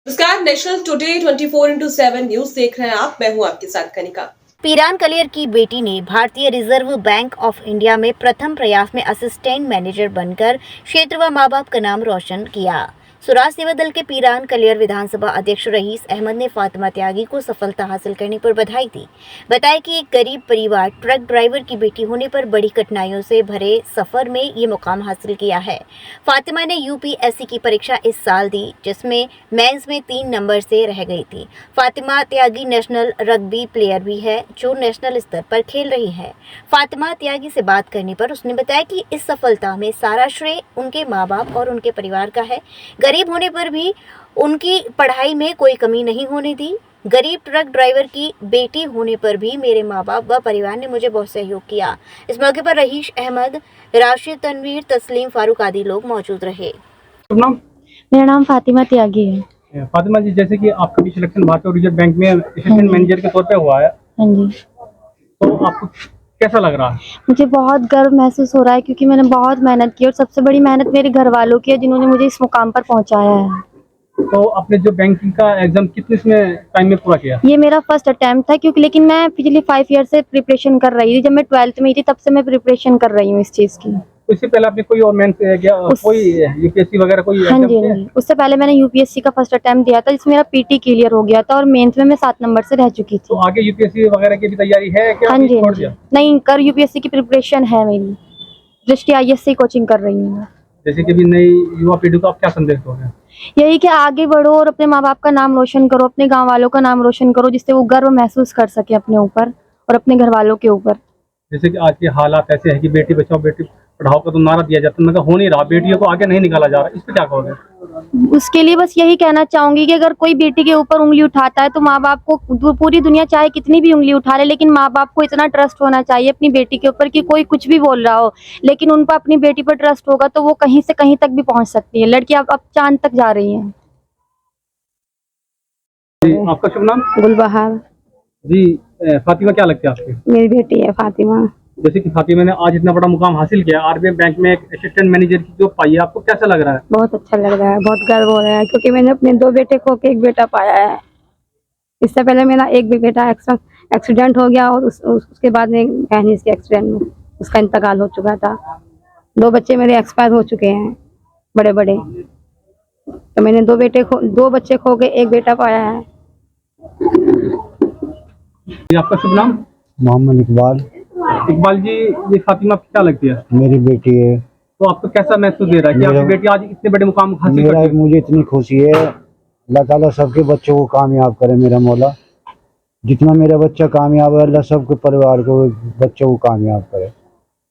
नमस्कार। National today 24/7 news देख रहे हैं आप। मैं हूं आपके साथ कनिका। पीरान कलियर की बेटी ने भारतीय रिजर्व बैंक ऑफ इंडिया में प्रथम प्रयास में असिस्टेंट मैनेजर बनकर क्षेत्र व मां बाप का नाम रोशन किया। स्वराज सेवा दल के पीरान कलियर विधानसभा अध्यक्ष रईस अहमद ने फातिमा त्यागी को सफलता हासिल करने पर बधाई दी। बताया कि एक गरीब परिवार ट्रक ड्राइवर की बेटी होने पर बड़ी कठिनाइयों से भरे सफर में ये मुकाम हासिल किया है। फातिमा ने यूपीएससी की परीक्षा इस साल दी, जिसमें मेंस में 3 नंबर से रह गई थी। फातिमा त्यागी नेशनल रग्बी प्लेयर भी है, जो नेशनल स्तर पर खेल रही है। फातिमा त्यागी से बात करने पर उसने बताया कि इस सफलता में सारा श्रेय उनके माँ बाप और उनके परिवार का है। गरीब होने पर भी उनकी पढ़ाई में कोई कमी नहीं होने दी। गरीब ट्रक ड्राइवर की बेटी होने पर भी मेरे माँ बाप व परिवार ने मुझे बहुत सहयोग किया। इस मौके पर रईस अहमद, राशिद, तनवीर, तस्लीम, फारूक आदि लोग मौजूद रहे। नाम? मेरा नाम फातिमा त्यागी है। फातिमा जी, जैसे कि आपका भी सिलेक्शन भारतीय रिजर्व बैंक में असिस्टेंट मैनेजर के तौर पे हुआ है, हाँ जी। तो आपको कैसा लग रहा है? मुझे बहुत गर्व महसूस हो रहा है, क्योंकि मैंने बहुत मेहनत की और सबसे बड़ी मेहनत मेरे घर वालों की है, जिन्होंने मुझे इस मुकाम पर पहुंचाया है। तो आपने जो बैंकिंग का एग्जाम कितने इसमें टाइम में पूरा किया? ये मेरा फर्स्ट अटेम्प्ट था, क्योंकि लेकिन मैं पिछले 5 ईयर से प्रिपरेशन कर रही थी। जब मैं 12th में थी तब से मैं प्रिपरेशन कर रही हूँ इस चीज़ की। तो इससे पहले आपने कोई और मेंस किया, कोई यूपीएससी वगैरह कोई हाँ एग्जाम जी, किया? हाँ जी। उससे पहले मैंने यूपीएससी का फर्स्ट अटेम्प्ट दिया था, जिसमें मेरा पीटी क्लियर हो गया था और मेंस में मैं 7 नंबर से रह चुकी तो थी। आगे यूपीएससी वगैरह की भी तैयारी है क्या? हाँ अभी जी, हाँ छोड़ जी। दिया? नहीं, कर यूपीएससी की प्रिपरेशन है मेरी। दृष्टि आईएएस कोचिंग कर रही हूँ मैं। जैसे कि अभी नई युवा पीढ़ी को आप क्या संदेश दोगे? यही कि आगे बढ़ो और अपने माँ बाप का नाम रोशन करो, अपने गांव वालों का नाम रोशन करो, जिससे वो गर्व महसूस कर सके अपने ऊपर और अपने घर वालों के ऊपर। जैसे कि आज के हालात ऐसे हैं कि बेटी बचाओ बेटी पढ़ाओ का तो नारा दिया जाता है, मगर हो नहीं रहा, बेटियों को आगे नहीं निकाला जा रहा, इस पर क्या कहोगे? उसके लिए बस यही कहना चाहूंगी कि अगर कोई बेटी के ऊपर उंगली उठाता है तो माँ बाप को, पूरी दुनिया चाहे कितनी भी उंगली उठा ले, लेकिन माँ बाप को इतना ट्रस्ट होना चाहिए अपनी बेटी के ऊपर कि कोई कुछ भी बोल रहा हो, लेकिन उन पर अपनी बेटी पर ट्रस्ट होगा तो वो कहीं से कहीं तक भी पहुंच सकती है। लड़की अब चांद तक जा रही है। जी, आपका शुभ नाम? गुलबहार। जी, फातिमा क्या लगती है आपकी? मेरी बेटी है फातिमा। जैसे कि फातिमा ने आज इतना बड़ा मुकाम हासिल किया, आरबीआई बैंक में एक असिस्टेंट मैनेजर की जॉब पाई है, आपको कैसा लग रहा है? बहुत अच्छा लग रहा है, बहुत गर्व हो रहा है, क्योंकि मैंने अपने 2 बेटे खो के एक बेटा पाया है। इससे पहले मेरा एक भी बेटा एक्सीडेंट हो गया और उसके बाद में बहनीज के एक्सीडेंट में उसका इंतकाल हो चुका था। 2 बच्चे मेरे एक्सपायर हो चुके हैं, बड़े बड़े। तो मैंने 2 बच्चे खो के एक बेटा पाया है। जी, आपका शुभ नाम? मोहम्मद इकबाल। इकबाल जी, ये फातिमा आपकी क्या लगती है? मेरी बेटी है। तो आपको कैसा महसूस दे रहा है कि आपकी बेटी आज इतने बड़े मुकाम हासिल कर चुकी है? मुझे इतनी खुशी है। अल्लाह ताला सबके बच्चों को कामयाब करे, मेरा मौला। जितना मेरा बच्चा कामयाब है, अल्लाह सबके परिवार को, बच्चों को कामयाब करे।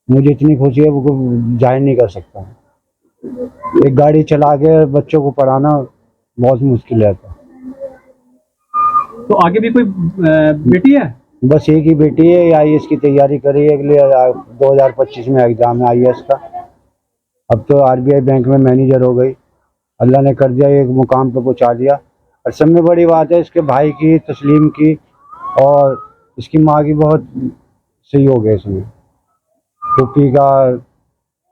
मुझे इतनी खुशी है, वो जाहिर नहीं कर सकता। एक गाड़ी चला के बच्चों को पढ़ाना बहुत मुश्किल रहता है। तो आगे भी कोई बेटी है? बस एक ही बेटी है, आईएएस की तैयारी कर रही है। अगले 2025 में एग्जाम है आईएएस का। अब तो आरबीआई बैंक में मैनेजर हो गई। अल्लाह ने कर दिया, एक मुकाम पे पहुंचा दिया। और सब में बड़ी बात है इसके भाई की, तस्लीम की, और इसकी माँ की बहुत सहयोग है इसमें। फूफी का,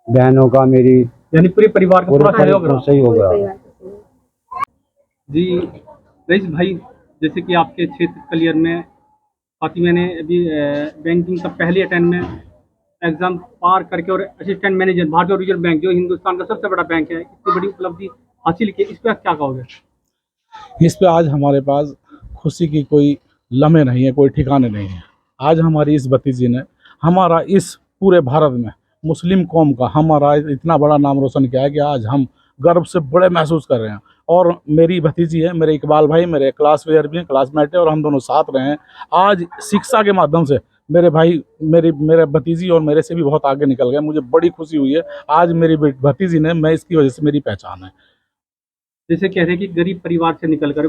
बहनों का, मेरी यानी पूरे परिवार का पूरा सहयोग रहा? सही हो गया। जी, रईस भाई, जैसे कि आपके क्षेत्र कलियर में फातिमा ने अभी बैंकिंग का पहले अटेम्प्ट में एग्जाम पार करके और असिस्टेंट मैनेजर भारतीय रिजर्व बैंक, जो हिंदुस्तान का सबसे बड़ा बैंक है, इतनी बड़ी उपलब्धि हासिल की, इस पर क्या कहोगे? इस पे आज हमारे पास खुशी की कोई लम्हे नहीं है, कोई ठिकाने नहीं है। आज हमारी इस भतीजी ने हमारा इस पूरे भारत में मुस्लिम कौम का हमारा इतना बड़ा नाम रोशन किया है कि आज हम गर्व से बड़े महसूस कर रहे हैं। और मेरी भतीजी है, मेरे इकबाल भाई मेरे क्लासमेट भी हैं, क्लासमेट है, और हम दोनों साथ रहे हैं। आज शिक्षा के माध्यम से मेरे भाई मेरे भतीजी और मेरे से भी बहुत आगे निकल गए। मुझे बड़ी खुशी हुई है आज मेरी भतीजी ने, मैं इसकी वजह से मेरी पहचान है। जैसे कह रहे हैं कि गरीब परिवार से निकलकर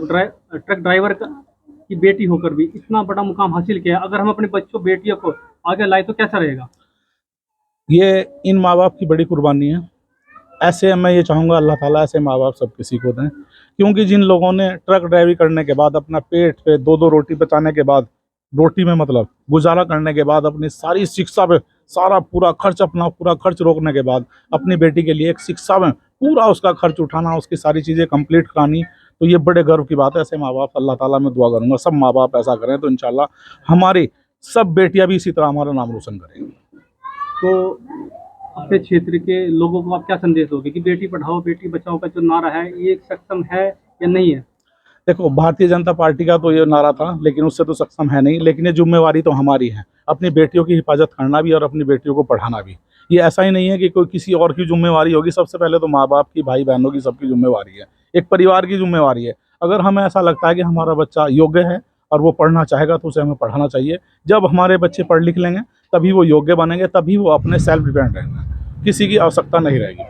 ट्रक ड्राइवर की बेटी होकर भी इतना बड़ा मुकाम हासिल किया, अगर हम अपने बच्चों बेटियों को आगे लाए तो कैसा रहेगा? ये इन माँ बाप की बड़ी कुर्बानी है। ऐसे मैं ये चाहूँगा अल्लाह ताला ऐसे माँ बाप सब किसी को दें, क्योंकि जिन लोगों ने ट्रक ड्राइविंग करने के बाद अपना पेट पे 2-2 रोटी बचाने के बाद, रोटी में मतलब गुजारा करने के बाद, अपनी सारी शिक्षा पे सारा पूरा खर्च रोकने के बाद अपनी बेटी के लिए एक शिक्षा में पूरा उसका खर्च उठाना, उसकी सारी चीज़ें कंप्लीट करानी, तो ये बड़े गर्व की बात है। ऐसे माँ बाप, अल्लाह ताला मैं दुआ करूँगा सब माँ बाप ऐसा करें तो इंशाल्लाह हमारी सब बेटियां भी इसी तरह हमारा नाम रोशन करेंगी। तो अपने क्षेत्र के लोगों को आप क्या संदेश दोगे कि बेटी पढ़ाओ बेटी बचाओ का जो नारा है ये सक्षम है या नहीं है? देखो, भारतीय जनता पार्टी का तो ये नारा था, लेकिन उससे तो सक्षम है नहीं। लेकिन ये जिम्मेवारी तो हमारी है, अपनी बेटियों की हिफाजत करना भी और अपनी बेटियों को पढ़ाना भी। ये ऐसा ही नहीं है कि कोई किसी और की जिम्मेवारी होगी। सबसे पहले तो माँ बाप की, भाई बहनों की, सबकी जिम्मेवारी है, एक परिवार की जिम्मेवारी है। अगर हमें ऐसा लगता है कि हमारा बच्चा योग्य है और वो पढ़ना चाहेगा तो उसे हमें पढ़ाना चाहिए। जब हमारे बच्चे पढ़ लिख लेंगे तभी वो योग्य बनेंगे, तभी वो अपने सेल्फ डिपेंड रहेंगे, किसी की आवश्यकता नहीं रहेगी।